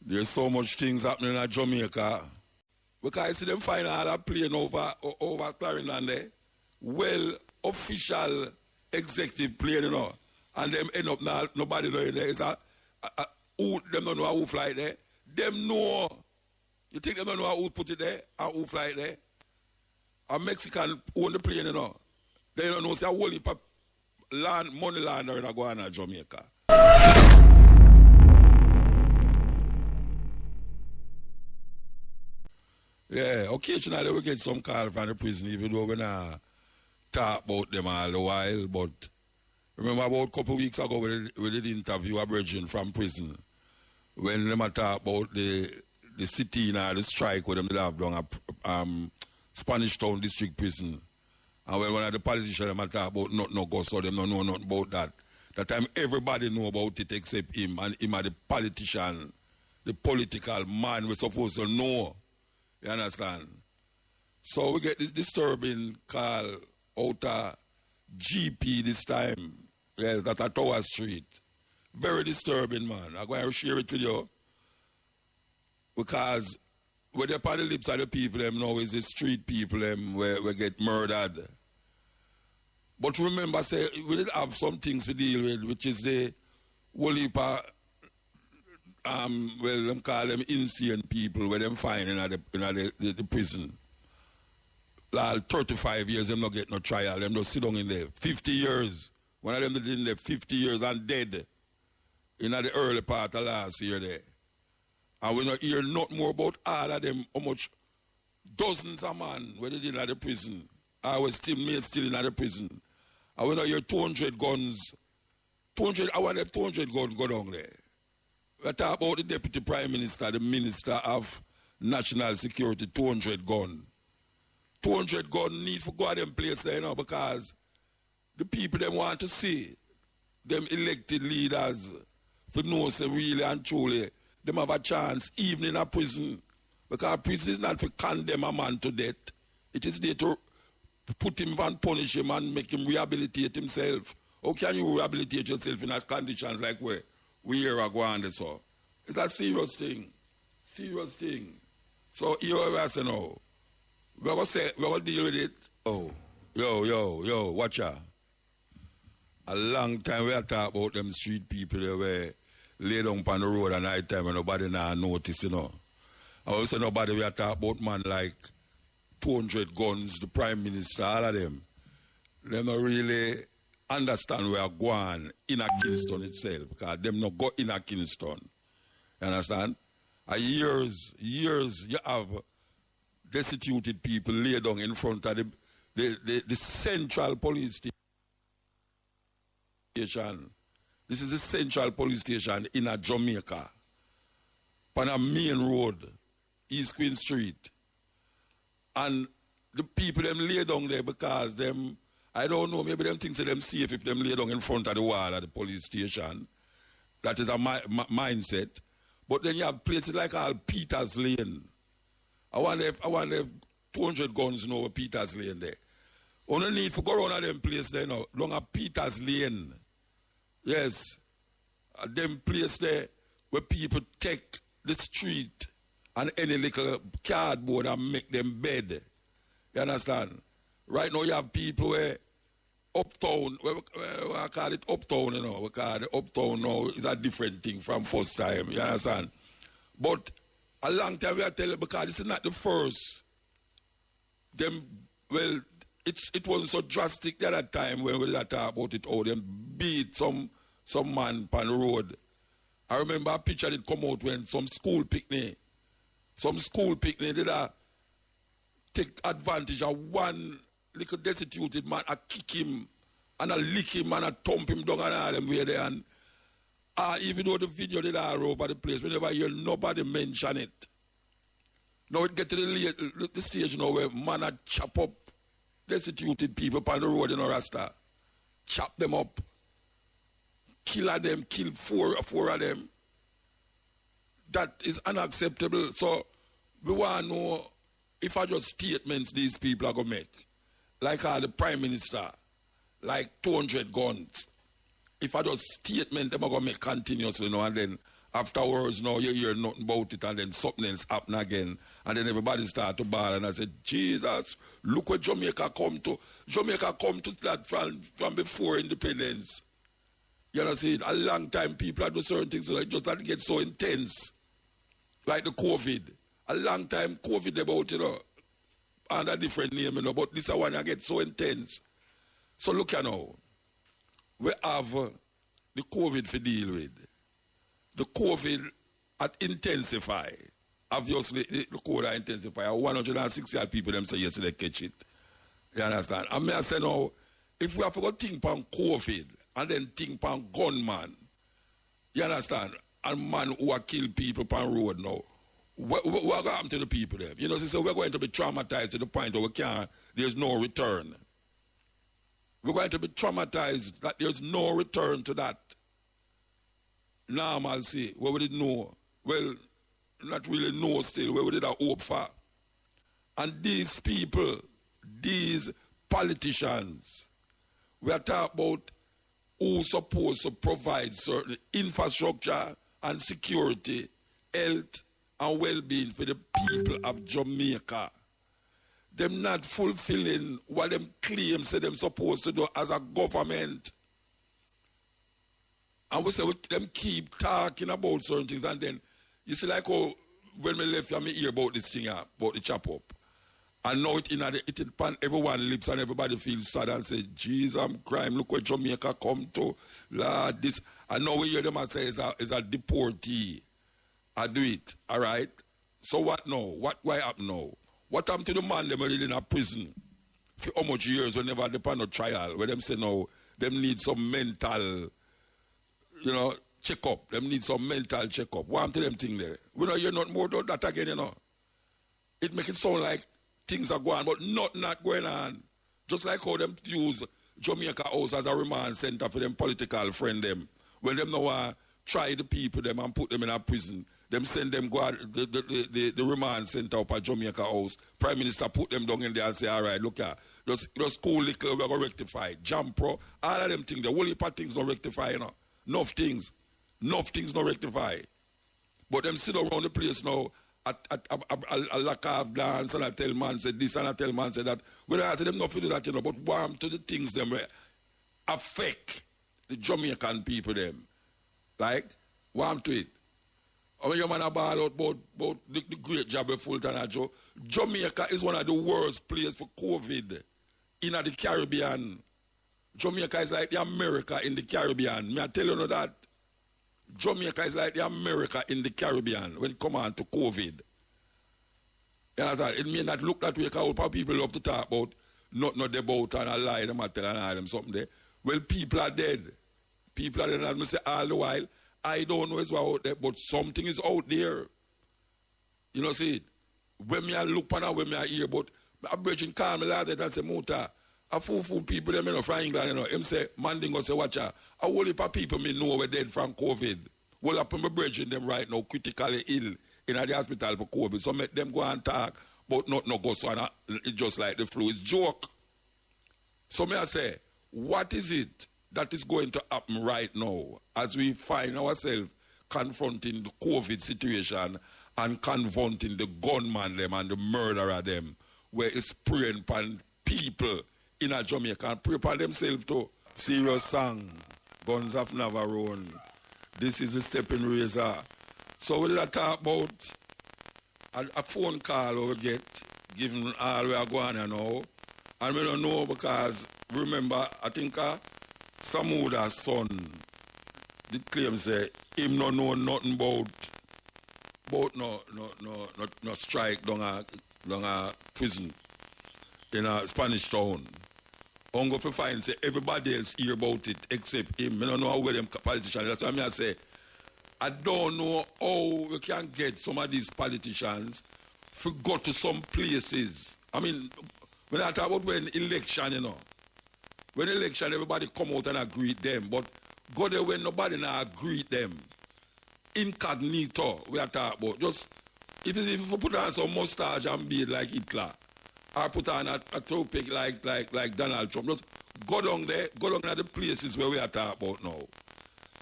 There's so much things happening in Jamaica. Because I see them find all that plane over Clarendon there. Well, official executive plane, you know. And them end up now, nobody know there. It's them don't know who fly there. Them know. You think they don't know who put it there and who fly there? A Mexican own the plane, you know. They don't know, say a whole heap of money laundering are going on in Jamaica. Yeah, occasionally we get some call from the prison, even though we not talk about them all the while. But remember about a couple of weeks ago we did interview a virgin from prison when they talk about the sit-in or the strike where them did have done a Spanish Town District Prison. And when one of the politicians them talk about no go, so them don't know nothing about that. That time everybody know about it except him, and him are the politician, the political man we're supposed to know. You understand? So we get this disturbing call out of GP this time. Yes, that at Tower Street. Very disturbing, man. I'm going to share it with you. Because when they're on the lips of the people, them now is the street people them where get murdered. But remember, say, we did have some things to deal with, which is the whole heap of them call them insane people where them find in the prison. Like 35 years, them not get no trial, them just sit down in there. 50 years. One of them did in there 50 years and dead in the early part of last year there. And we don't hear not more about all of them, how much dozens of men where they did in the prison. I was still in the prison. And we don't hear 200 guns. I want them 200 guns go down there. We talk about the Deputy Prime Minister, the Minister of National Security, 200 gun. 200 gun need for go to them place there now because the people them want to see them elected leaders for know say really and truly them have a chance even in a prison. Because prison is not to condemn a man to death. It is there to put him and punish him and make him rehabilitate himself. How can you rehabilitate yourself in conditions like where we are going so? It's a serious thing. Serious thing. So here we are saying now. We're gonna deal with it. Oh, yo, watch out. A long time we are talking about them street people that were laid down on the road at night time and nobody now notice, you know. I also nobody we are talking about man like 200 guns, the Prime Minister, all of them. They don't really understand where going in a Kingston itself because them not go in a Kingston. You understand? A years you have destituted people laid down in front of the central police station. This is the central police station in a Jamaica. On a main road, East Queen Street. And the people them lay down there because them, I don't know, maybe them think them safe if them lay down in front of the wall at the police station. That is a mindset. But then you have places like all Peters Lane. I wonder if 200 guns know Peters Lane there. Only need for go around them place there now. Long a Peters Lane. Yes. Them place there where people take the street and any little cardboard and make them bed. You understand? Right now you have people where uptown, we call it uptown, you know. We call it uptown now is a different thing from first time. You understand? But a long time we are telling because this is not the first. It wasn't so drastic at that time when we talk about it. Oh, them beat some man on the road. I remember a picture that come out when some school picnic did take advantage of one little destituted man, I kick him and I lick him and I thump him down and all them way there. And even though the video did all over the place, whenever you hear nobody mention it. Now it get to the stage now where man a chop up destituted people on the road in Rasta. Chop them up. Kill four of them. That is unacceptable. So we want to know if I just statements these people are going to make. Like the Prime Minister, like 200 guns. If I just statement them are going to make continuously, you know, and then Afterwards, now you hear nothing about it, and then something else happen again. And then everybody start to bawl, and I said, Jesus, look what Jamaica come to. Jamaica come to that from before independence. You know, see, a long time people had do certain things, so just that get so intense. Like the COVID. A long time COVID about, you know, under a different name, you know, but this one I get so intense. So look at now. We have the COVID to deal with. The COVID had intensify. Obviously, the COVID intensify. 160 people them say yesterday catch it. You understand? I mean, I say now, if we have to go think on COVID and then think on gunman, you understand? And man who are kill people on road now, what going to happen to the people there? You know, so we're going to be traumatized to the point where there's no return. We're going to be traumatized that there's no return to that normalcy. Where we didn't know. Well, not really know still. Where we did hope for. And these people, these politicians, we are talking about who's supposed to provide certain infrastructure and security, health and well-being for the people of Jamaica. Them not fulfilling what them claims say them supposed to do as a government. And we say them keep talking about certain things, and then you see like how when we left here, me hear about this thing about the chop up. And now it upon everyone's lips and everybody feels sad and say, Jesus, I'm crying, look what Jamaica come to. Lord, this. And now we hear them and say it's a deportee. I do it, all right? So what now? Why happen now? What happened to the man them already in a prison for how much years whenever they pan a trial, where them say now, them need some mental, you know, check-up. Them need some mental check-up. What happened to them thing there? We don't hear nothing more about that again, you know. It make it sound like things are going on, but not going on. Just like how them use Jamaica House as a remand center for them political friend them. When them now try the people them and put them in a prison, them send them go out the remand center up at Jamaica House. Prime Minister put them down in there and say, all right, look here, just cool little, we're going to rectify. Jampro, all of them things, the whole heap of things don't rectify, you know. Enough things don't rectify. But them sit around the place now, a lack of dance, and I tell man say this, and I tell man say that. We don't have to them not to do that, you know, but warm to the things them affect the Jamaican people them. Like, warm to it. I mean, your man about the great job of Fulton Joe. Jamaica is one of the worst places for COVID in the Caribbean. Jamaica is like the America in the Caribbean. May I tell you that? Jamaica is like the America in the Caribbean when it comes on to COVID. You know that? It may not look that way because people love to talk about not about and a lie them and tell and all them something there. Well, people are dead. People are dead, as I say all the while. I don't know as well out there, but something is out there. You know, see it? When me I look on when me I hear about a virgin call me last night and say, Muta, a fool people them, you know, from England, you know, him say, Mandingo say, watch out. A whole heap of people me know we're dead from COVID. Well, up on my virgin them right now, critically ill in the hospital for COVID. So make them go and talk, but not go so on. It's just like the flu. It's joke. So me I say, what is it that is going to happen right now as we find ourselves confronting the COVID situation and confronting the gunman them and the murderer them, where it's preying upon people in a Jamaica and pray upon themselves too. Serious song, Guns of Navarone. This is a stepping razor. So we talk about a phone call we get, given all we are going on now. And we don't know because, remember, I think Samuda's son did claim say him no know nothing about no strike down a prison in a Spanish town. I'm going to find say everybody else hear about it except him. I don't know how them politicians. That's why I say I don't know how we can get some of these politicians to go to some places. I mean, when I talk about when election, you know. When election, everybody come out and greet them. But go there when nobody now greet them. Incognito, we are talking about. Just, it is even for put on some mustache and beard like Hitler. Or put on a topic like Donald Trump. Just go down there, go down at the places where we are talking about now.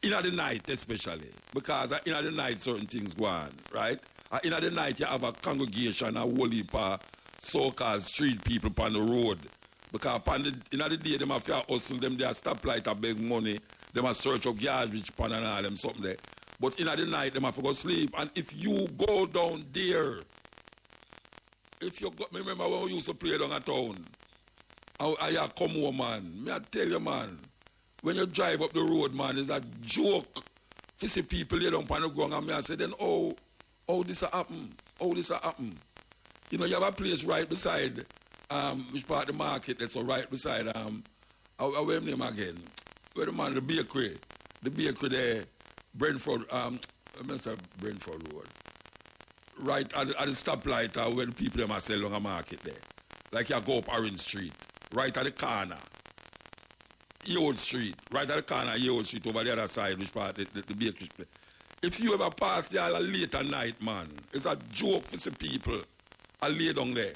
in the night especially, because in the night certain things go on, right? In the night you have a congregation, a whole heap of so-called street people on the road. Because in the day, them have to hustle, them they stoplight a big money, them have search up garbage pan and all them something there. But in the night, them have to go sleep. And if you go down there, if you go, remember when we used to play down a town, I come home, man. Me I tell you, man, when you drive up the road, man, it's a joke. You see people lay down on the ground and me I say, then, oh, this a happen? Oh, this a happen? You know, you have a place right beside, which part of the market that's right beside, where name again? Where the man, the bakery there, Brentford, Brentford Road. Right at the stoplight where the people them are selling on a market there. Like you go up Orange Street, right at the corner. Yode Street, right at the corner of Yode Street over the other side, which part the bakery. If you ever pass there late at night, man, it's a joke for some people. I lay down there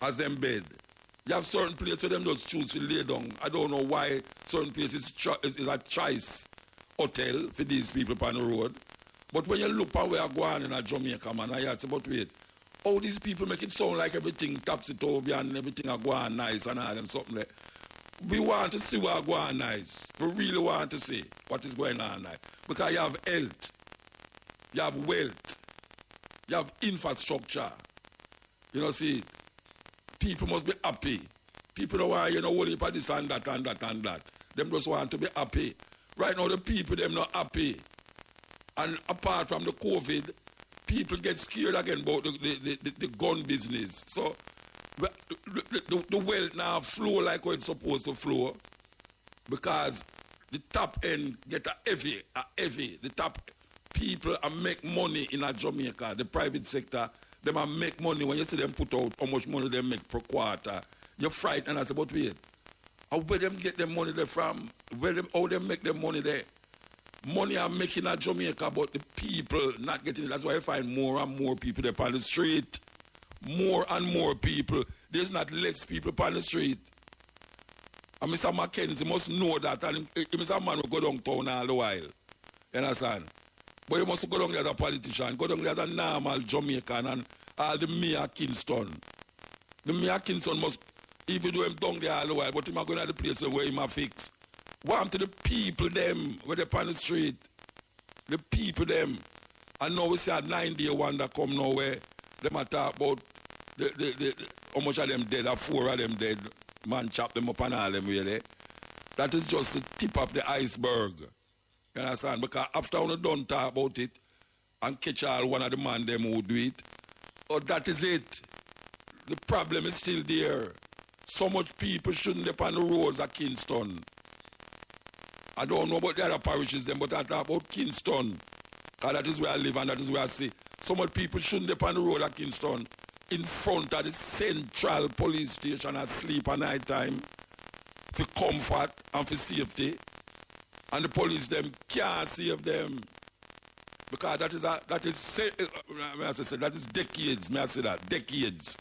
as them bed. You have certain places where them just choose to lay down. I don't know why certain places is a choice hotel for these people on the road. But when you look at where I go on in Jamaica, man, I say, but wait, all these people make it sound like everything topsy-turvy and everything are going nice and all them something there. We want to see what go on nice. We really want to see what is going on nice. Because you have health, you have wealth, you have infrastructure. You know, see, people must be happy. People don't want, whole heap of this and that and that and that. Them just want to be happy. Right now, the people, them not happy. And apart from the COVID, people get scared again about the gun business. So, the wealth now flow like how it's supposed to flow. Because the top end get a heavy. The top people make money in Jamaica, the private sector. They make money. When you see them put out how much money they make per quarter, you're frightened. And I say, but wait, where them get their money there from? How they make their money there? Money are making at Jamaica, but the people not getting it. That's why I find more and more people there on the street. More and more people. There's not less people on the street. And Mr. Mackenzie must know that. And Mr. Man will go downtown all the while. You understand? But you must go down there as a politician. Go down there as a normal Jamaican and all the Mayor Kingston. The Mayor Kingston must, even though him down there all the while, but he might go to the place where he might fix. Want to the people them where they on the street. The people them. And now we see a 9-day wonder come now where they might talk about how much of them dead, or 4 of them dead. Man chop them up and all them way there. That is just the tip of the iceberg. You understand? Because after we done talk about it and catch all one of the man them who do it, that is it. The problem is still there. So much people shouldn't be on the roads of Kingston. I don't know about the other parishes them, but I talk about Kingston. Because that is where I live and that is where I see. So much people shouldn't be on the road of Kingston in front of the central police station and sleep at night time for comfort and for safety. And the police them can't save them. Because that is decades, may I say that? Decades.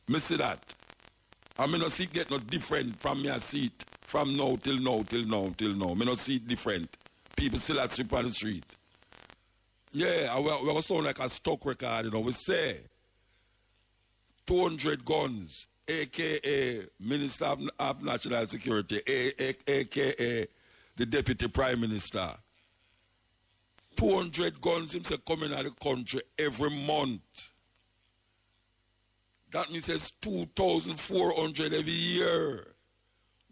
Me see that. I mean, no see it get no different from me I see it from now till now. Me no see it different. People still at sleep on the street. Yeah, we sound like a stock record, we say 200 guns, a.k.a. Minister of National Security, a.k.a. the Deputy Prime Minister. 200 guns himself coming out of the country every month. That means it's 2,400 every year.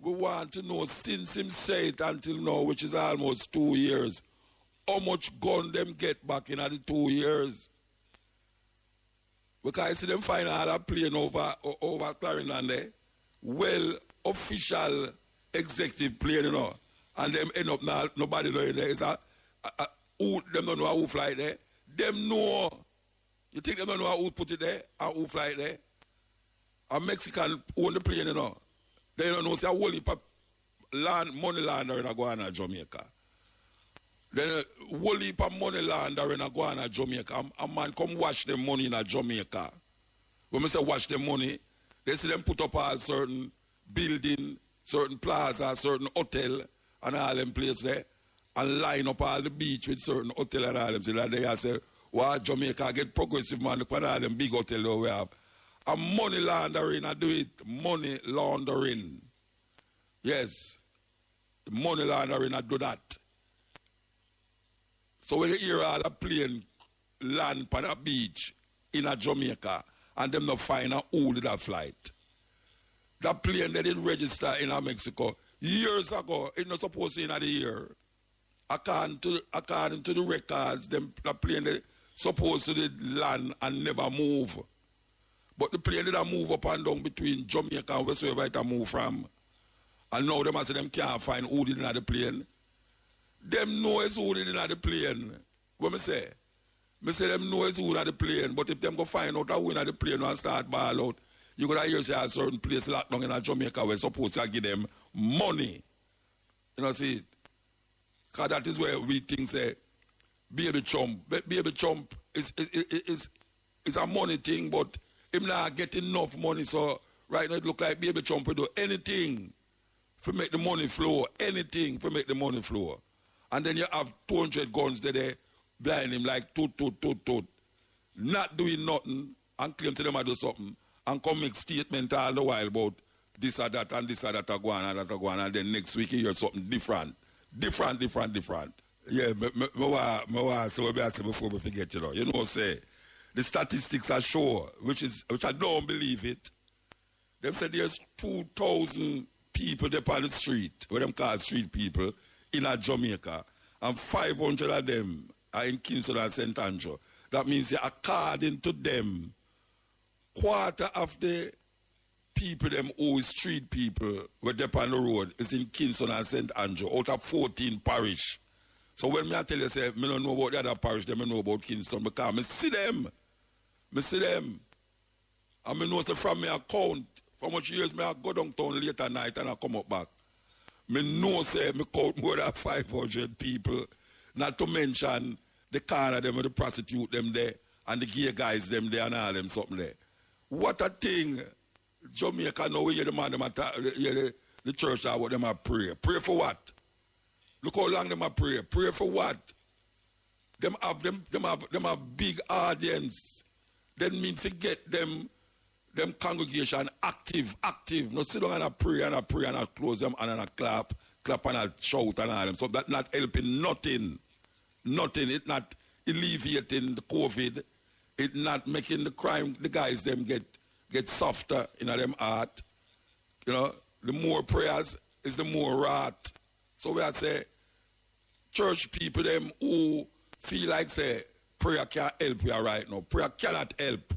We want to know since him say it until now, which is almost 2 years, how much gun them get back in the 2 years. Because I see them find all a plane over Clarendon there. Well, official executive plane, and them end up now, nobody know there. It's them don't know who fly there. Them know. You think they don't know who put it there and who fly there? A Mexican own the plane, They don't know, say a whole heap of money laundering going on Jamaica. Then a whole heap of money laundering going on Jamaica. A man come wash them money in Jamaica. When we say wash them money, they see them put up a certain building, certain plaza, certain hotel, and all them place there and line up all the beach with certain hotel and all them. So that they say, well, Jamaica get progressive man, look at all them big hotel that we have. And money laundering, I do it. Money laundering. Yes. Money laundering, I do that. So when you hear all the plane land on a beach in a Jamaica and them not find out who did that flight. That plane they didn't register in Mexico years ago. It's not supposed to be in the year. According to the records, the plane they supposed to land and never move. But the plane didn't move up and down between Jamaica and wherever it move from. And now them say them can't find who did in the plane. Them know it's who did in the plane. What me say? Me say them know it's who in the plane. But if them go find out who in the plane and start ball out, you gotta hear say a certain place locked down in Jamaica where supposed to give them money. You know see it? Because that is where we think say baby chump is a money thing, but him not get enough money, so right now it look like baby chump will do anything to make the money flow, anything to make the money flow. And then you have 200 guns there blind him like toot, not doing nothing and claim to them I do something and come make statement all the while about this or that and this or that are going and that are going, and then next week you hear something different. Yeah, so what I say before we forget, you know, say the statistics are sure, which I don't believe it. Them say there's 2,000 people there on the street, what them call street people, in a Jamaica, and 500 of them are in Kingston and St. Andrew. That means, according to them, quarter of the people them who is street people were there on the road is in Kingston and St. Andrew, out of 14 parish. So when I tell you, say, I don't know about the other parish, I know about Kingston, because I see them. And I know from my account, how much years I go downtown late at night and I come up back. I know say I count more than 500 people, not to mention the car of them and the prostitute them there and the gay guys them there and all them something there. What a thing. Jamaica now we hear the man them the church are what them a pray. Pray for what? Look how long them a pray. Pray for what? Them have big audience. Then mean to get them congregation active. No sit down and a pray and a close them and a clap and a shout and all them. So that not helping nothing. It not alleviating the COVID. It not making the crime, the guys them get softer in them heart. You know, the more prayers is the more wrath. So we say church people them who feel like say prayer can't help you right now. Prayer cannot help.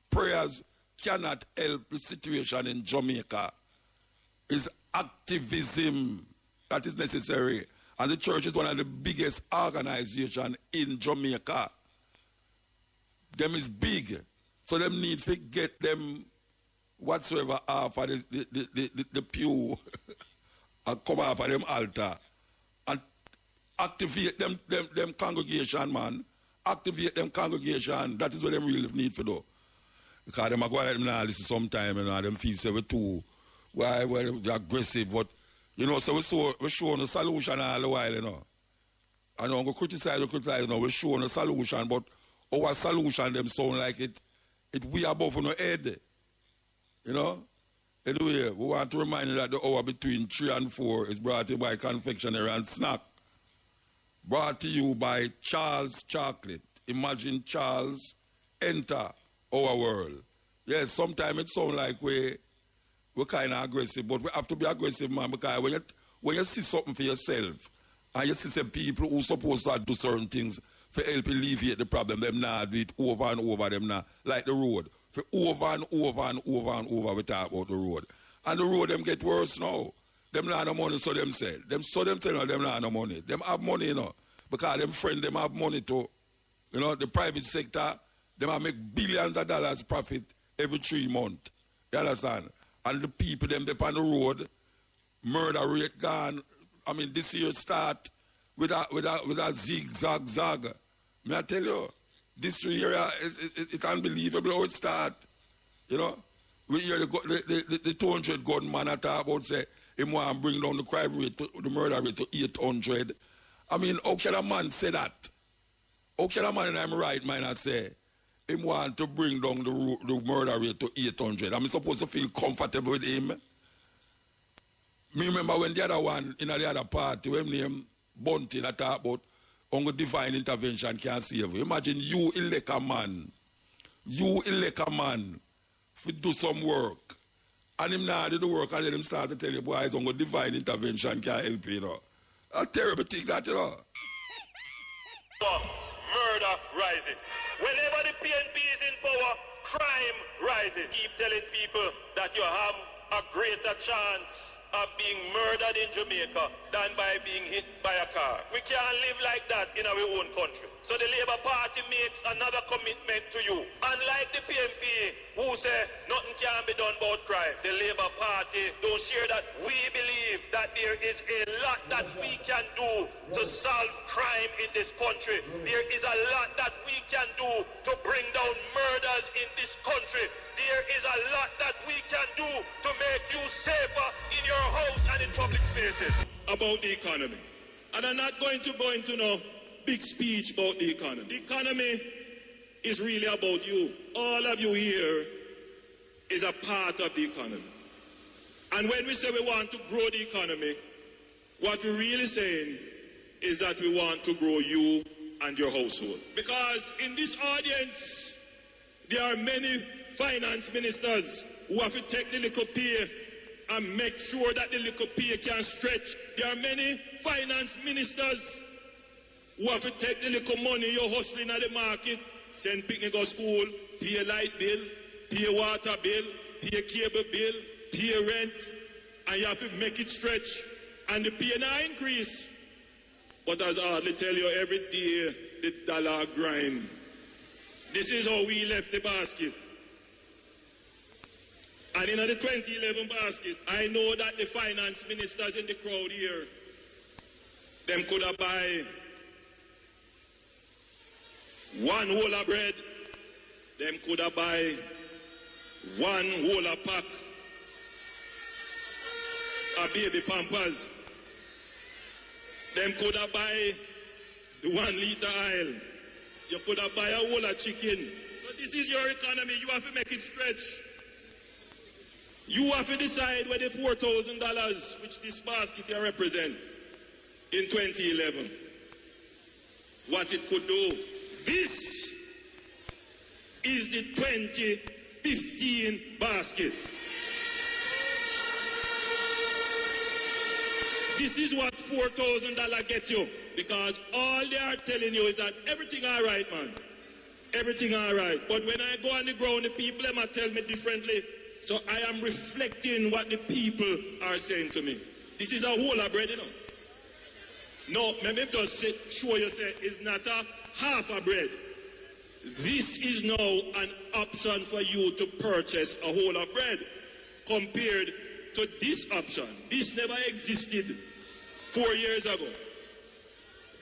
Prayers cannot help the situation in Jamaica. It's activism that is necessary. And the church is one of the biggest organizations in Jamaica. Them is big. So them need to get them whatsoever off of the pew and come off of them altar. And activate them congregation, man. Activate them congregation. That is what them really need to do. Because them are going to listen sometime, you know, them feel say we too, why they're aggressive, but, you know, so we're showing a solution all the while, you know. I don't go criticize, you know, we're showing a solution, but our solution, them sound like it we above on our head, you know. Anyway, we want to remind you that the hour between 3 and 4 is brought to you by Confectionery and Snack. Brought to you by Charles Chocolate. Imagine Charles enter our world. Yes, sometimes it sounds like we're kind of aggressive, but we have to be aggressive, man, because when you see something for yourself, and you see some people who supposed to do certain things for help alleviate the problem, them now do it over and over, them now, like the road. For over and over, we talk about the road. And the road, them get worse now. Them not have money, so them say. Them not have money. Them have money, you know, because them friends, them have money too. You know, the private sector, them have make billions of dollars profit every 3 months. You understand? And the people, them on the road, murder rate gone. I mean, this year start with a zig-zag. May I tell you, this year it's unbelievable how it start. You know, we hear the 200 gunman talk about say He want to bring down the crime rate, the murder rate to 800. I mean, how can a man say that? How can a man in I'm right mind and say, he want to bring down the murder rate to 800? I'm supposed to feel comfortable with him. Me remember when the other one in the other party, when name Bunty that talk about only divine intervention can save you. Imagine you elect a man to do some work, and him now do the work and then him start to tell you, boys, only divine intervention can help you, you know. A terrible thing that, you know. Murder rises. Whenever the PNP is in power, crime rises. Keep telling people that you have a greater chance of being murdered in Jamaica than by being hit by a car. We can't live like that in our own country. So the Labour Party makes another commitment to you. Unlike the PNP, who say nothing can be done about crime, the Labour Party don't share that. We believe that there is a lot that we can do to solve crime in this country. There is a lot that we can do to bring down murders in this country. There is a lot that we can do to make you safer in your house and in public spaces. About the economy. And I'm not going to go into no big speech about the economy. The economy is really about you. All of you here is a part of the economy. And when we say we want to grow the economy, what we're really saying is that we want to grow you and your household. Because in this audience, there are many finance ministers who have to take the little pay and make sure that the little pay can stretch. There are many finance ministers who have to take the little money you're hustling at the market, send picnic to school, pay a light bill, pay a water bill, pay a cable bill, pay rent, and you have to make it stretch. And the pay now increase. But as I hardly tell you, every day the dollar grind. This is how we left the basket. And in the 2011 basket, I know that the finance ministers in the crowd here, them could have buy one whole of bread, them could have buy one whole of pack of baby pampers, them could have buy the 1 liter oil, you could have buy a whole of chicken. But this is your economy, you have to make it stretch. You have to decide where the $4,000, which this basket here represent, in 2011, what it could do. This is the 2015 basket. This is what $4,000 get you, because all they are telling you is that everything all right, man. Everything all right. But when I go on the ground, the people them tell me differently. So I am reflecting what the people are saying to me. This is a whole of bread, you know. No, let me just show you, say, it's not a half a bread. This is now an option for you to purchase a whole of bread compared to this option. This never existed 4 years ago.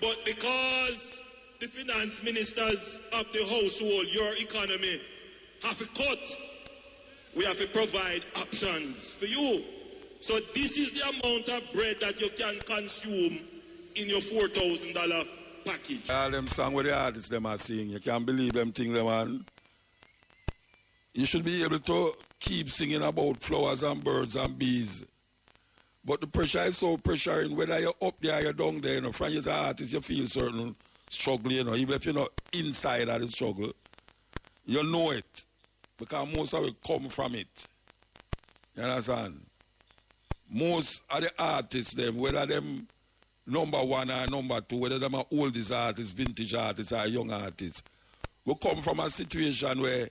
But because the finance ministers of the household, your economy, have to cut, we have to provide options for you. So this is the amount of bread that you can consume in your $4,000 package. All them songs where the artists them are singing, you can't believe them things, them, man. You should be able to keep singing about flowers and birds and bees. But the pressure is so pressuring, whether you're up there or you're down there, you know, from as an artist, you feel certain struggle, you know, even if you're not inside of the struggle, you know it. Because most of it come from it. You understand? Most of the artists, them, whether them number one or number two, whether them are oldest artists, vintage artists, or young artists, we come from a situation where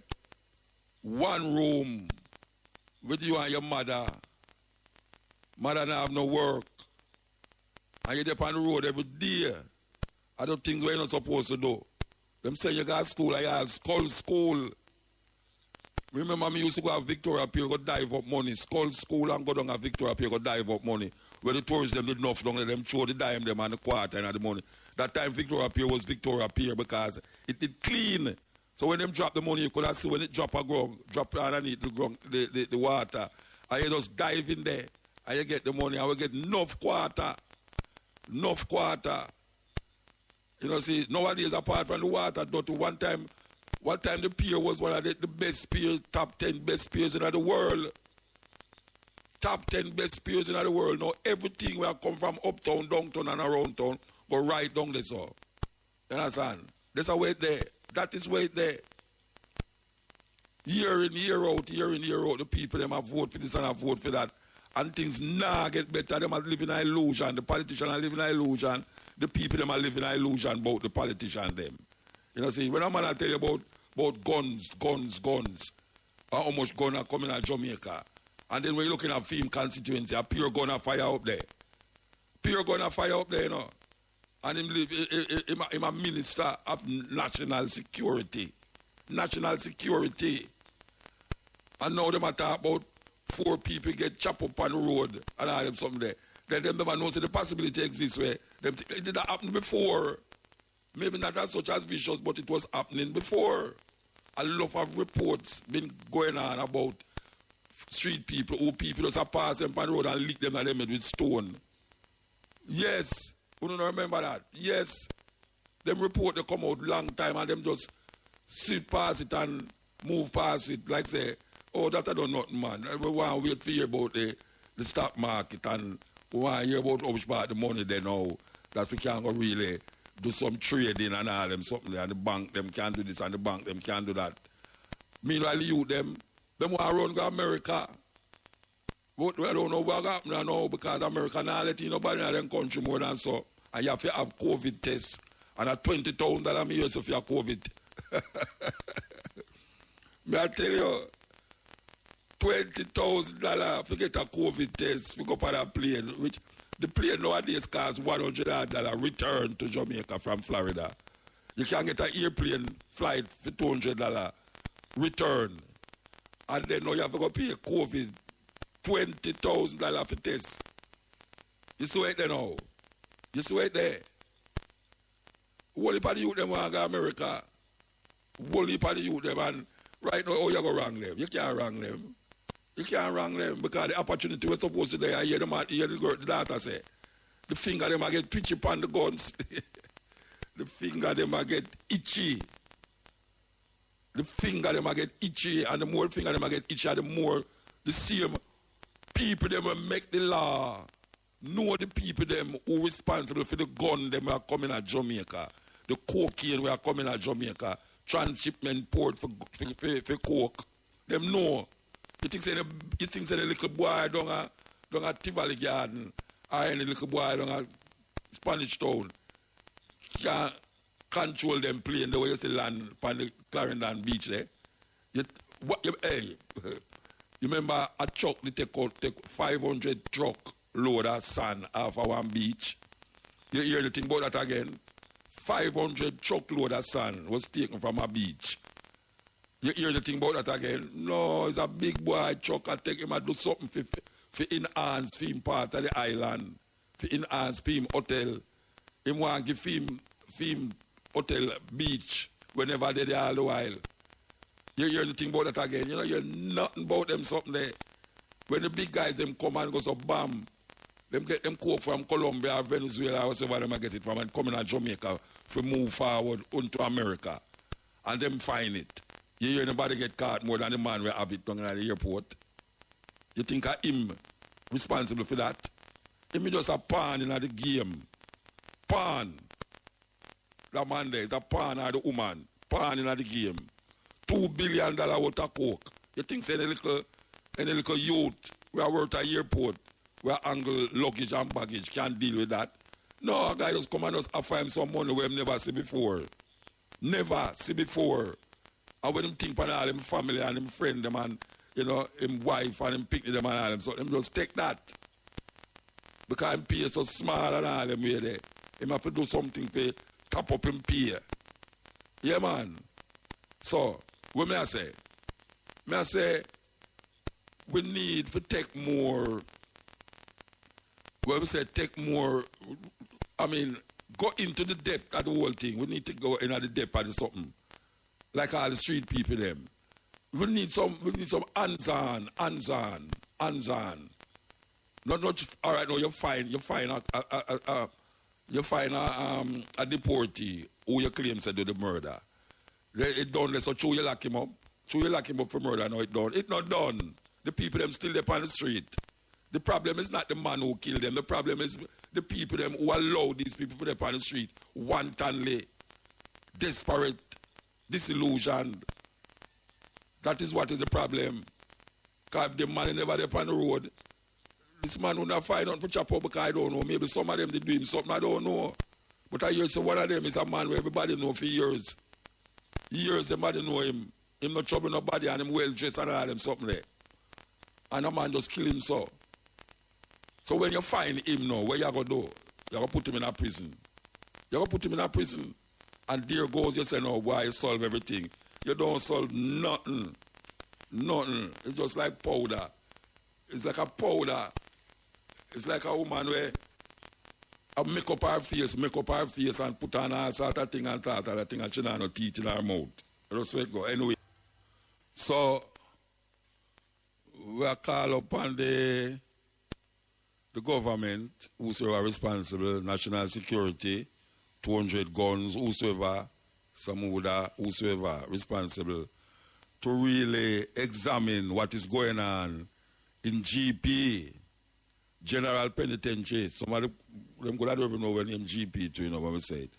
one room with you and your mother don't have no work, and you're up on the road every day. I do things where you're not supposed to do. Them say you got school, I have school. Remember me used to go to Victoria Pier, go dive up money. School and go down to Victoria Pier, go dive up money. Where the tourists them did enough down there, them throw the dime them and the quarter and the money. That time Victoria Pier was Victoria Pier because it did clean. So when them drop the money, you could have seen when it drop underneath the ground, the water. And you just dive in there and you get the money, and we get enough quarter. Enough quarter. You know, see, nowadays, apart from the water, one time the pier was one of the best piers, top 10 best piers in the world. Top 10 best piers in the world. Now, everything will come from uptown, downtown, and around town, go right down there, so. You understand? There's a way there. That is way there. Year in, year out, the people, them have vote for this and have vote for that. And things get better. Them are living an illusion. The politicians are living an illusion. The people, them are living an illusion about the politicians, them. You know, see, when a man I tell you about guns, how much gun are coming out of Jamaica. And then when you're looking at Fim constituency, a pure gun are fire up there. Pure gun are fire up there, you know. And him a minister of national security. National security. And now them a talk about 4 people get chopped up on the road and all them something there. Then them know the possibility exists where it did not happen before. Maybe not as such as vicious, but it was happening before. A lot of reports been going on about street people, who people just pass them on the road and lick them and them with stone. Yes. You don't remember that? Yes. Them report they come out long time and them just sit past it and move past it like say, oh, that I don't know nothing, man. We want to wait to hear about the stock market and we want to hear about how much part the money they know that we can't go really do some trading and all them something and the bank them can't do this and the bank them can't do that. Meanwhile, you them want to run to America. But we don't know what happened now because America now let you nobody in them country more than so. And you have to have COVID tests. And at $20,000 a year if you have COVID. May I tell you, $20,000 to get a COVID test, we go on a plane, which the plane nowadays costs $100 return to Jamaica from Florida. You can get an airplane flight for $200 return. And then now you have to go pay COVID $20,000 for test. You see it there now. You see it there. What if the youth them want to go to America? What if the youth them and right now, you go wrong them? You can't wrong them. You can't wrong them because the opportunity was supposed to be there. I hear the data say. The finger them get twitchy upon the guns. The finger them get itchy. The finger them get itchy, and the more finger them get itchy, the more the same people them will make the law. Know the people them who responsible for the gun them are coming at Jamaica. The cocaine we are coming at Jamaica. Transshipment port for coke. Them know. You think say the little boy down a Tivoli Garden or any little boy down a Spanish Town can control them plane the way you see land on the Clarendon Beach there. You remember a truck they take 500 truck load of sand off of one beach. You hear the thing about that again? 500 truckload of sand was taken from a beach. You hear the thing about that again? No, it's a big boy truck. I take him and do something for enhance him part of the island. For enhance him hotel. He want to give him hotel beach whenever they're there all the while. You hear the thing about that again? You know, you hear nothing about them something there. When the big guys them come and go so bam, them get them coke from Colombia or Venezuela or whatever them get it from and coming to Jamaica to move forward into America. And them find it. You hear nobody get caught more than the man will have it down at the airport. You think of him responsible for that? Him is just a pawn in the game. Pawn. That man there is a pawn or the woman. Pawn in the game. $2 billion worth of coke. You think say any little youth we are worth at the airport where angle luggage and baggage can't deal with that? No, a guy just come and just offer him some money we have never seen before. Never see before. And when him think about all him family and him friend them and, you know, him wife and him picnic them and all them, so him just take that. Because him pay so small and all them way there. Him have to do something for top up him pay. Yeah, man. So, what may I say? May I say, we need to take more, well, we say take more, I mean, go into the depth of the whole thing. We need to go into the depth of something. Like all the street people them. We need some hands-on. Not Not all right. No, you find a deportee who you claim said do the murder. It done. So true you lock him up. True you lock him up for murder. No, it done. It not done. The people them still there on the street. The problem is not the man who killed them. The problem is the people them who allow these people to be on the street wantonly, desperate, disillusioned. That is what is the problem. Because the man never there on the road. This man will not find out for chop up because I don't know. Maybe some of them they do him something I don't know. But I hear so one of them is a man where everybody know for years. Years everybody know him. Him not trouble nobody and him well dressed and all them something there. And a man just kill him so. So when you find him now, where you going to do? You going to put him in a prison. You going to put him in a prison. And there goes, you say, no, why you solve everything? You don't solve nothing. Nothing. It's just like powder. It's like a powder. It's like a woman where I make up her face and put on all sort of thing and that thing and she don't have no teeth in her mouth. That's where it go. Anyway. So, we are called upon the government, whosoever are responsible, national security, 200 guns, whosoever, Samuda, whosoever responsible, to really examine what is going on in GP, General Penitentiary. Some of them could not even know when name GP too, you know what I say.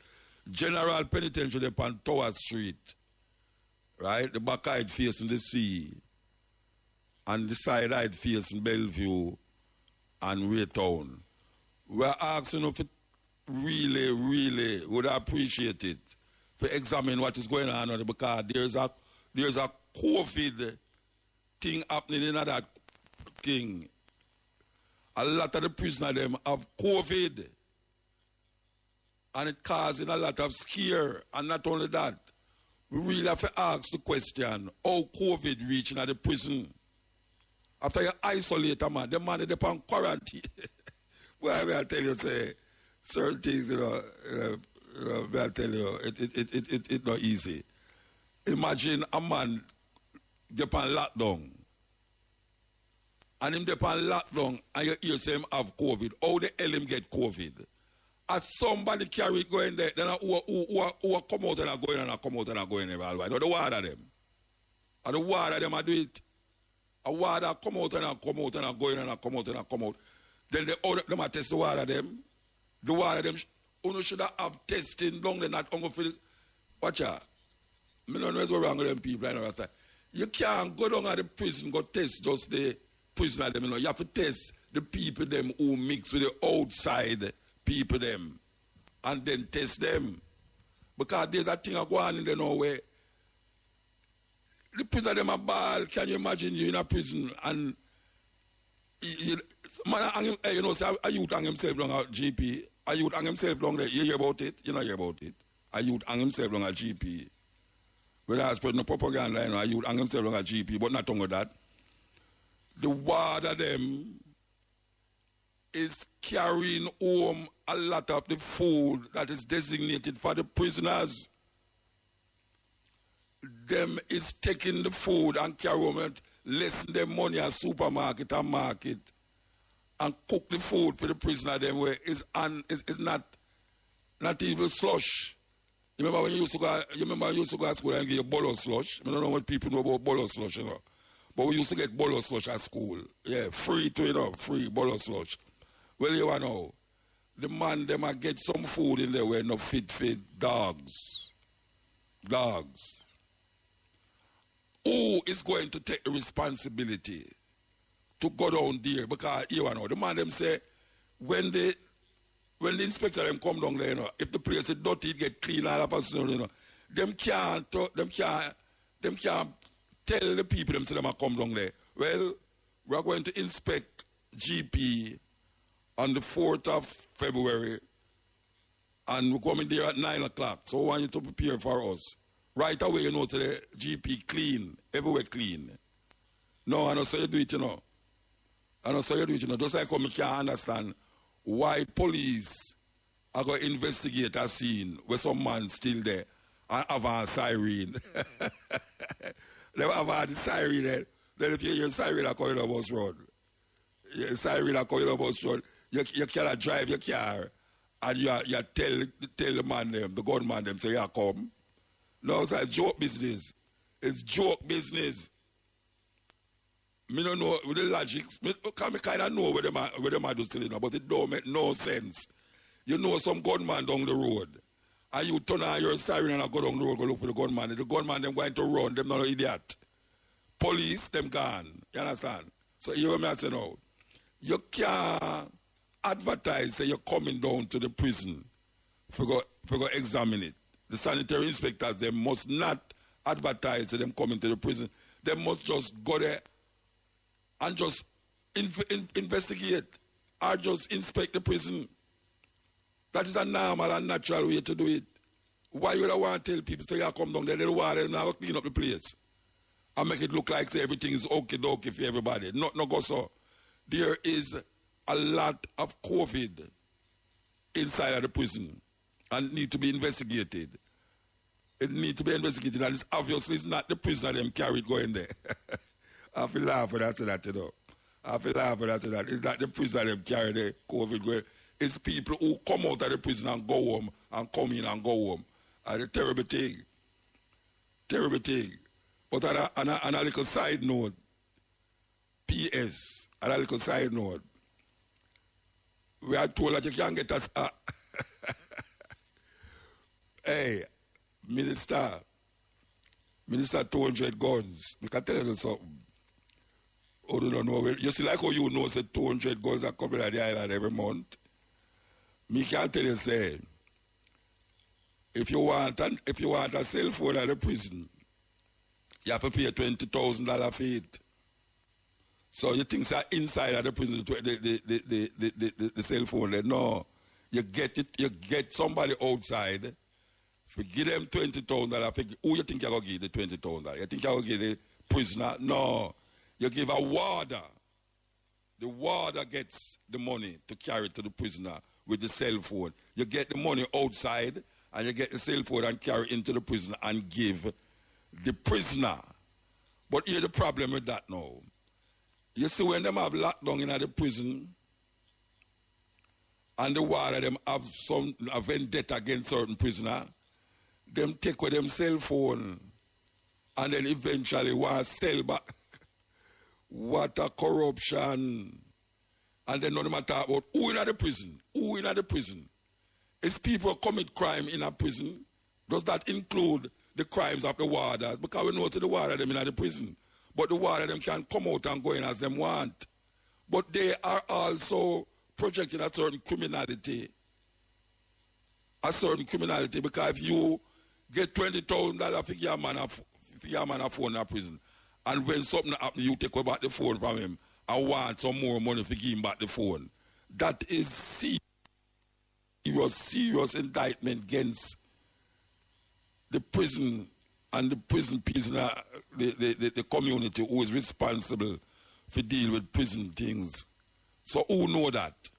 General Penitentiary upon Tower Street, right? The back side facing the sea, and the side side facing Bellevue and Raytown. We're asking if it really would appreciate it to examine what is going on because there's a COVID thing happening in that thing. A lot of the prisoners them have COVID and it causing a lot of scare. And not only that, we really have to ask the question, how COVID reaching at the prison? After you isolate a man, the man is upon quarantine. Well, I tell you, say, certain things, I tell you, it's not easy. Imagine a man get on lockdown. And him get on lockdown and you hear say him have COVID. How the hell him get COVID? As somebody carry it going there, then who come out and go in and come out and go in all right. The water them. And the water them I do it. A water come out and come out and go in and come out and come out. Then the other them test the water them. The water them you should have testing long they not only feel watch out. I don't know what's wrong with them people. I know that. You can't go down at the prison, go test just the prisoner them. You have to test the people them who mix with the outside people them. And then test them. Because there's a thing going on in the nowhere. The prisoner them a ball. Can you imagine you in a prison and man, you know, say a youth hang himself long at GP. A youth hang himself long there. You hear about it? You know hear about it. A youth hang himself long at GP. Well, I spread no propaganda, you know, a youth hang himself long at GP, but not only that. The water them is carrying home a lot of the food that is designated for the prisoners. Them is taking the food and carry home and lessen them money at supermarket and market and cook the food for the prisoner them where is not even slush. You remember when you used to go to school and get a bowl of slush? I don't know what people know about bowl of slush, you know. But we used to get bowl of slush at school. Yeah, free to, you know, free bowl of slush. Well, you know, the man them a get some food in there where no fit dogs. Dogs. Who is going to take the responsibility to go down there? Because you know, the man them say when the inspector them come down there, you know, if the place is dirty, it get clean all of a sudden, you know, them can't tell the people them say them come down there. Well, we are going to inspect GP on the 4th of February, and we're coming there at 9 o'clock. So I want you to prepare for us. Right away, you know, to the GP clean, everywhere clean. No, I don't say you do it, you know. I don't say you do it, you know. Just like how me can't understand why police are going to investigate a scene where some man still there and have a siren. They have a siren there. Then if you hear siren, I call it a bus road. siren are coming about short. You cannot drive your car and you tell the man them, the gunman them, say, yeah, come. No, it's joke business. It's joke business. Me don't know with the logics. Me kind of know where them are do still, but it don't make no sense. You know some gunman down the road, and you turn on your siren and go down the road, go look for the gunman. The gunman them going to run, them not an idiot. Police, them gone. You understand? So you hear me say now, you can't advertise say you're coming down to the prison for go examine it. The sanitary inspectors, they must not advertise them coming to the prison. They must just go there and just investigate or just inspect the prison. That is a normal and natural way to do it. Why would I want to tell people, so you come down there, they don't want them now clean up the place and make it look like say, everything is okay for everybody. No go so. There is a lot of COVID inside of the prison and need to be investigated. It needs to be investigated, and it's obviously it's not the prisoner them carried going there. I feel laugh when I say that, you know. I feel laugh when I say that. It's not the prisoner them carry the COVID going. It's people who come out of the prison and go home and come in and go home. And a terrible thing. Terrible thing. But on a little side note, PS, on a little side note, we are told that you can't get us. Hey, Minister 200 guns. We can tell you something. Oh, don't know. You see, like how you know, say 200 guns are coming at the island every month. Me can tell you, say, if you want a cell phone at the prison, you have to pay $20,000 for it. So you think that inside of the prison, the cell phone there? No. You get somebody outside, if you give them $20,000, who you think you're going to give the $20,000? You think you're going to give the prisoner? No. You give a warder. The warder gets the money to carry to the prisoner with the cell phone. You get the money outside and you get the cell phone and carry into the prison and give the prisoner. But here's the problem with that now. You see when them have lockdown in the prison and the warder them have some vendetta against certain prisoner, them take with them cell phone and then eventually want to sell back. What a corruption. And then no matter about who in the prison, who in the prison. If people commit crime in a prison, does that include the crimes of the warders? Because we know to the warder them in the prison. But the warder them can come out and go in as them want. But they are also projecting a certain criminality. A certain criminality, because if you get $20,000 for your man a phone in a prison, and when something happens, you take back the phone from him and want some more money for give him back the phone. That is serious indictment against the prison and the prisoner, the community who is responsible for deal with prison things. So who know that?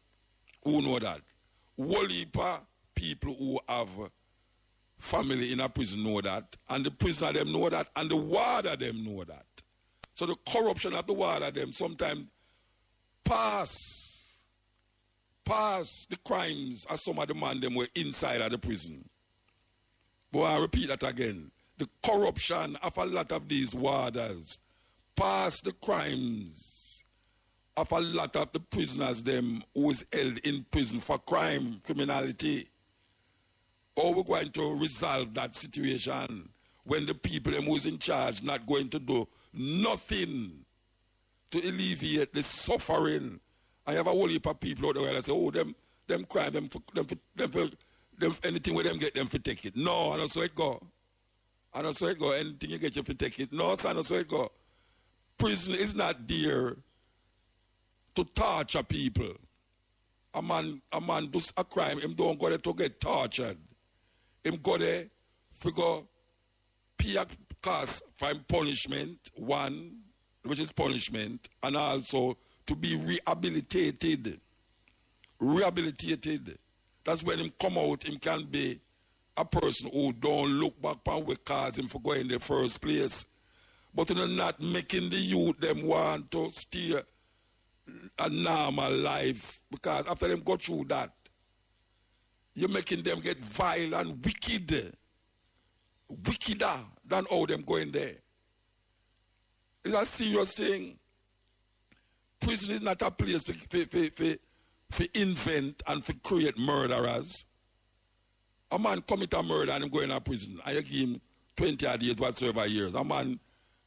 Who know that? Whole heap of people who have family in a prison know that, and the prisoner them know that, and the warder them know that. So the corruption of the warder them sometimes pass the crimes of some of the man them were inside of the prison. But I repeat that again. The corruption of a lot of these warders pass the crimes of a lot of the prisoners them who is held in prison for criminality. Or we're going to resolve that situation when the people them who's in charge not going to do nothing to alleviate the suffering. I have a whole heap of people out there that say, oh, them crime, them anything with them get them for take it. No, I don't so it go. I don't so it go. Anything you get you for take it. No, I don't so it go. Prison is not there to torture people. A man does a crime, him don't go there to get tortured. Him go there for go pay a cost for him punishment, one, which is punishment, and also to be rehabilitated. Rehabilitated. That's when him come out, him can be a person who don't look back on what caused him for going in the first place. But they're not making the youth them want to steer a normal life, because after them go through that, you're making them get vile and wicked. Wickeder than how them going there. It's a serious thing. Prison is not a place to invent and to create murderers. A man commit a murder and him go in a prison and you give him 20 odd years, whatsoever years. A man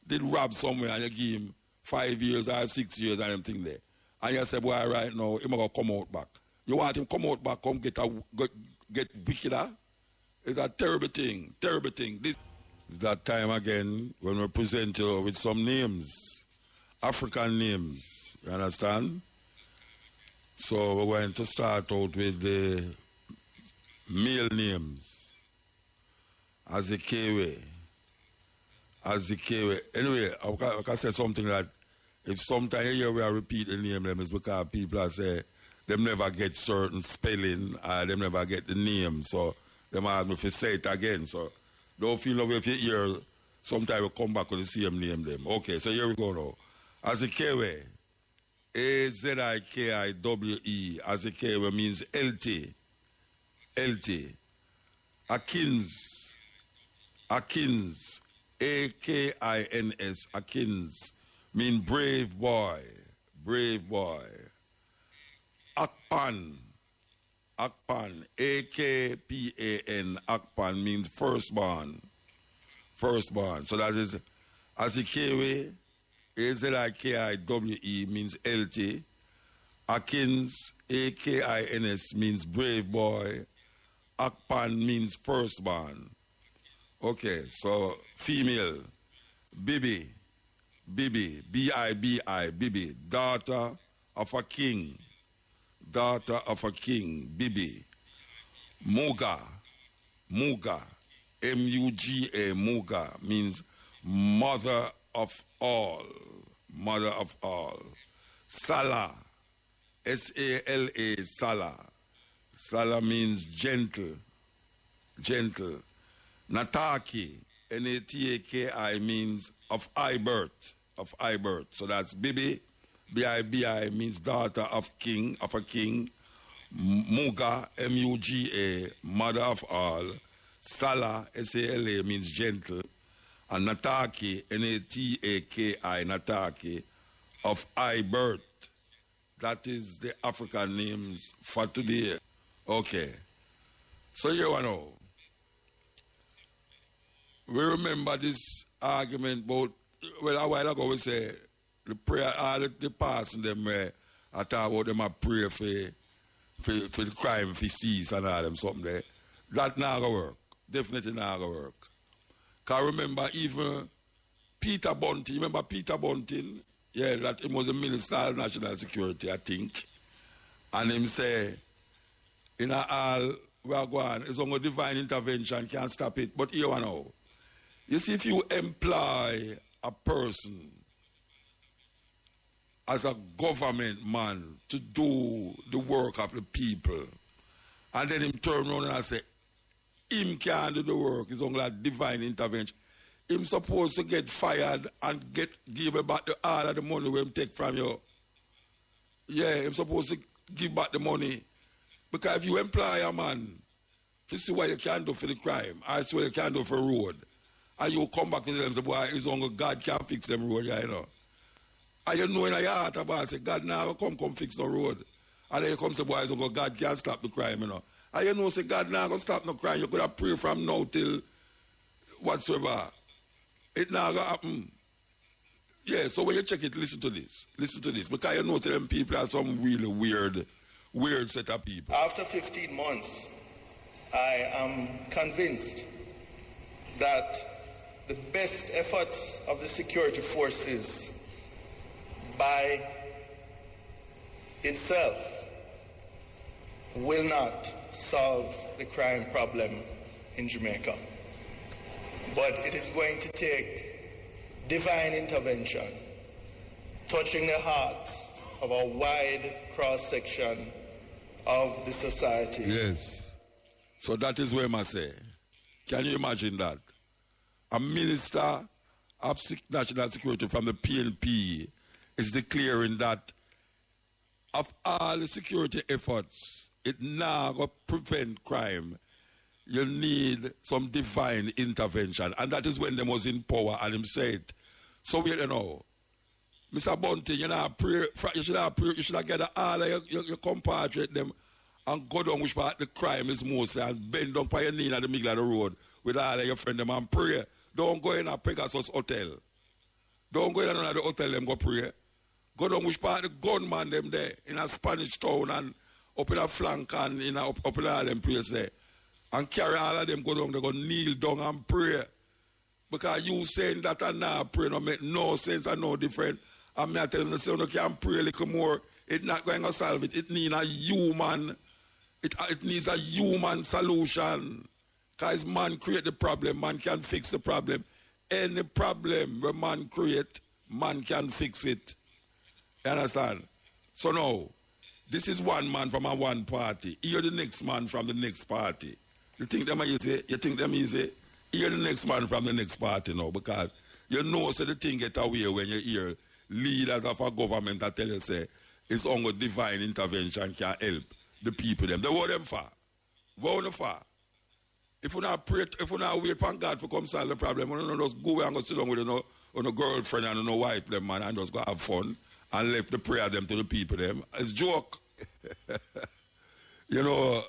did rob somewhere and you give him 5 years or 6 years and everything there. And you say, boy, right now, he's going to come out back. You want him to come out back, come get wickeder? It's a terrible thing, terrible thing. This is that time again when we present you with some names, African names. You understand? So we're going to start out with the male names. Azikiwe. Anyway, I can say something that if sometimes here we are repeating the name, it's because people are saying them never get certain spelling or them never get the name. So them ask me if you say it again. So don't feel like if you hear sometime we come back with the same name them. Okay, so here we go now. Azikiwe. Azikiwe. Azikiwe means LT. Akins. AKINS. Akins mean brave boy. Akpan. AKPAN. Akpan means firstborn. So that is Azikiwe. AZIKIWE means LT. Akins, AKINS means brave boy. Akpan means firstborn. Okay, so female. Bibi, B-I-B-I, Bibi, daughter of a king, Bibi. Muga, M-U-G-A, Muga, means mother of all. Sala, S-A-L-A, Sala means gentle. Nataki, N-A-T-A-K-I, means of high birth. So that's Bibi, B-I-B-I, means daughter of a king. Muga, M-U-G-A, mother of all. Sala, S-A-L-A, means gentle. And Nataki, N-A-T-A-K-I, Nataki, of high birth. That is the African names for today. Okay. So you know, we remember this argument about, well, a while ago we say, the prayer, all the past them I talk about them a pray for the crime, for cease and all them something there. That not gonna work. Definitely not gonna work. Because remember even Peter Bunting, remember Peter Bunting? Yeah, that he was a Minister of National Security, I think. And him say, in all we are going, it's only divine intervention can't stop it. But here now, you see, if you employ a person as a government man to do the work of the people, and then him turn around and say, him can't do the work, it's only a divine intervention. Him supposed to get fired and give back all of the money we take from you. Yeah, him supposed to give back the money. Because if you employ a man to see what you can do for the crime, I swear you can do for road, and you come back to them and say, boy, it's only God can fix them road, you know. And you know in your heart about say, God now come fix the road. And then you come say, boy, it's only God can stop the crime, you know. And you know say, God now gonna stop no crime. You could have prayed from now till whatsoever. It now gonna happen. Yeah, so when you check it, listen to this. Because you know say them people are some really weird set of people. After 15 months, I am convinced that the best efforts of the security forces by itself will not solve the crime problem in Jamaica. But it is going to take divine intervention, touching the hearts of a wide cross-section of the society. Yes. So that is where I say, can you imagine that? A minister of national security from the PNP is declaring that of all the security efforts, it now going to prevent crime. You need some divine intervention. And that is when they was in power and him said, so we you know, Mr. Bunting, you know, pray, you should have gathered all of your compatriot them and go down which part the crime is most and bend down by your knee at the middle of the road with all of your friends them and pray. Don't go in a Pegasus hotel. Don't go in another hotel them go pray. Go down which part the gunman them there in a Spanish town and up in a flank and in a, up in all them place there. And carry all of them go down, they go kneel down and pray. Because you saying that and now pray no make no sense and no different. And me telling you, you can pray a little more. It's not going to solve it. It needs a human, it needs a human solution. Because man create the problem, man can fix the problem. Any problem where man create, man can fix it. You understand? So now, this is one man from a one party. You're the next man from the next party. You think them easy? You think them easy? You're the next man from the next party now because you know so the thing get away when you hear leaders of a government that tell you say it's only divine intervention can help the people them. They want them far. Want them far. If we not pray, if we not wait upon God to come solve the problem, we don't just go away and go sit down with no girlfriend and no wife them man and just go have fun and left the prayer them to the people them. It's joke. You know,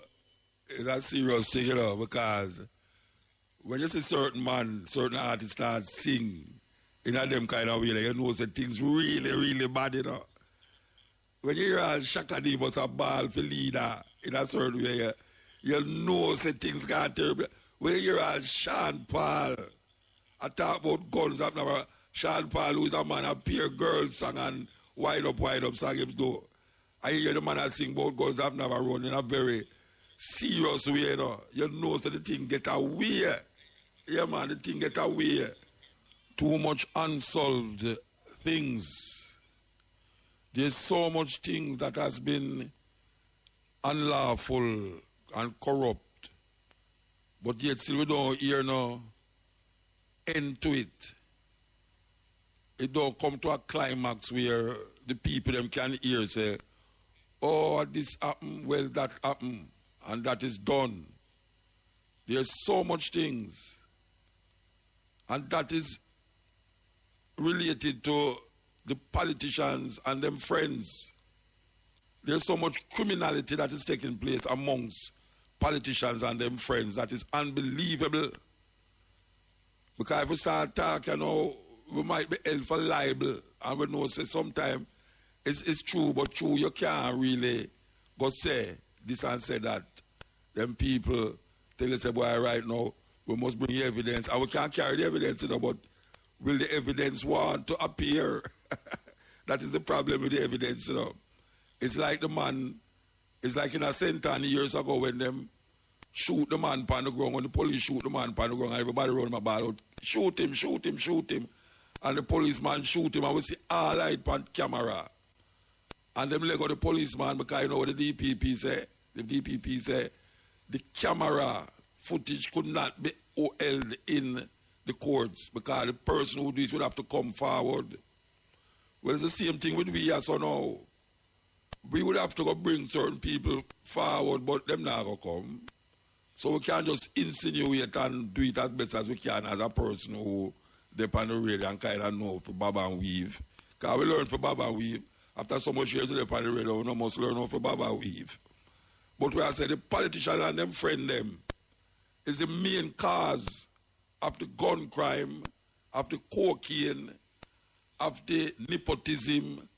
it's a serious thing, you know, because when you see certain man, certain artists start sing in a them kind of way, like, you know that things really, really bad, you know. When you hear a Shaka Divas a ball for leader in a certain way, you know that things got terrible. When you hear a Sean Paul, I talk about guns up now, Sean Paul, who is a man, a pure girl song and wind up song him do. I hear the man that sing about guns up now run in a very serious way, you know. You know that the thing get away. Yeah, man, the thing get away. Too much unsolved things. There's so much things that has been unlawful and corrupt. But yet still we don't hear no end to it. It don't come to a climax where the people them can hear say, oh, this happened, well, that happened, and that is done. There's so much things. And that is related to the politicians and them friends. There's so much criminality that is taking place amongst politicians and them friends that is unbelievable. Because if we start talking, you know, we might be held for libel. And we know say sometimes it's true, but true, you can't really go say this and say that. Them people tell you, say, boy, right now, we must bring evidence. And we can't carry the evidence, you know, but will the evidence want to appear? That is the problem with the evidence, you know. It's like the man, it's like in a Sentan years ago when them shoot the man on the ground, when the police shoot the man on the ground and everybody run my ball out, shoot him. And the policeman shoot him and we see all light on camera. And them let go the policeman because you know what the DPP say? The DPP say the camera footage could not be held in the courts because the person who did it would have to come forward. Well, it's the same thing with we as so now. We would have to go bring certain people forward, but them not going to come. So we can't just insinuate and do it as best as we can as a person who depend on the radio and kind of know for Baba and Weave. Because we learn for Baba and Weave. After so much years we depend on the radio, we must learn how for Baba and Weave. But we have said the politicians and them friend them is the main cause of the gun crime, of the cocaine, of the nepotism,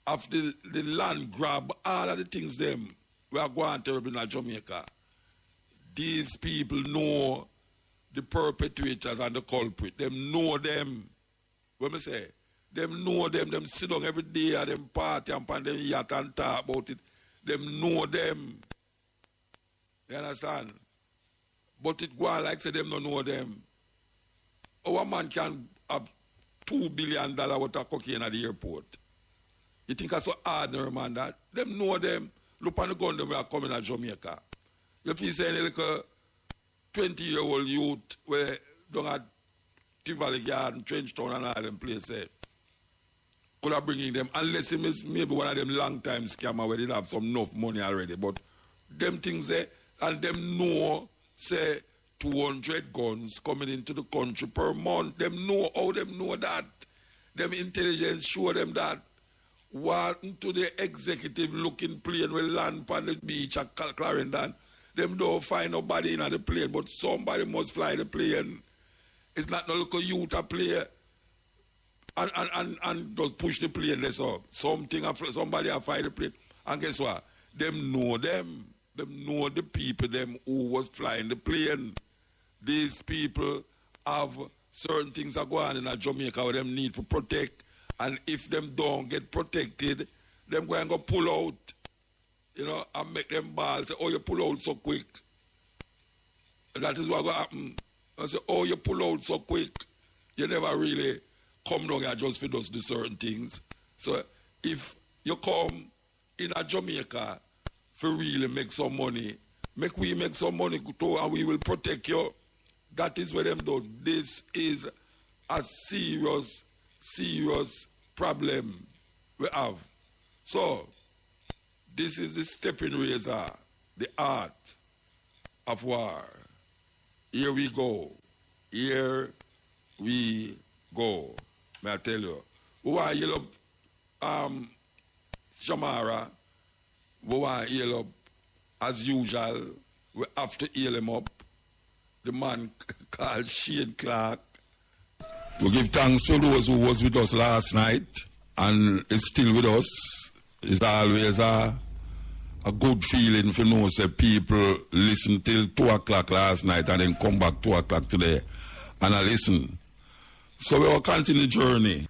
of the land grab, all of the things them we are going terrible in Jamaica. These people know the perpetrators and the culprit. Them know them. What I say? Them know them. Them sit down every day at them party and pan them yacht and talk about it. Them know them. You understand? But it go on like say them don't know them. Our man can have $2 billion worth of cocaine at the airport. You think that's so ordinary man that? Them know them. Look on the gun them are coming to Jamaica. If you say any like a 20-year-old youth where don't have Tivoli Garden, Trenchtown and all them places, could have bringing them, unless him is maybe one of them long time scammer where they have some enough money already. But them things there, and them know, say, 200 guns coming into the country per month. Them know how them know that. Them intelligence show them that. What to the executive looking plane will land on the beach at Clarendon. Them don't find nobody in the plane, but somebody must fly the plane. It's not no local youth a play and just push the plane. That's all. Somebody a fly the plane. And guess what? Them know them. Them know the people them who was flying the plane. These people have certain things that go on in Jamaica where them need to protect. And if them don't get protected, them go and go pull out. You know, and make them balls say, oh, you pull out so quick. That is what will happen. I say, oh, you pull out so quick. You never really come down here just for those certain things. So if you come in a Jamaica for really make some money, we make some money too, and we will protect you. That is what them do. This is a serious, serious problem we have. So, this is the stepping razor, the art of war. Here we go. Here we go. May I tell you? We want to yell up Shamara. We want to yell up as usual. We have to yell him up. The man called Shane Clark. We give thanks to those who was with us last night and is still with us. It's always a good feeling for know say people listen till 2 o'clock last night and then come back 2 o'clock today and I listen. So we will continue the journey.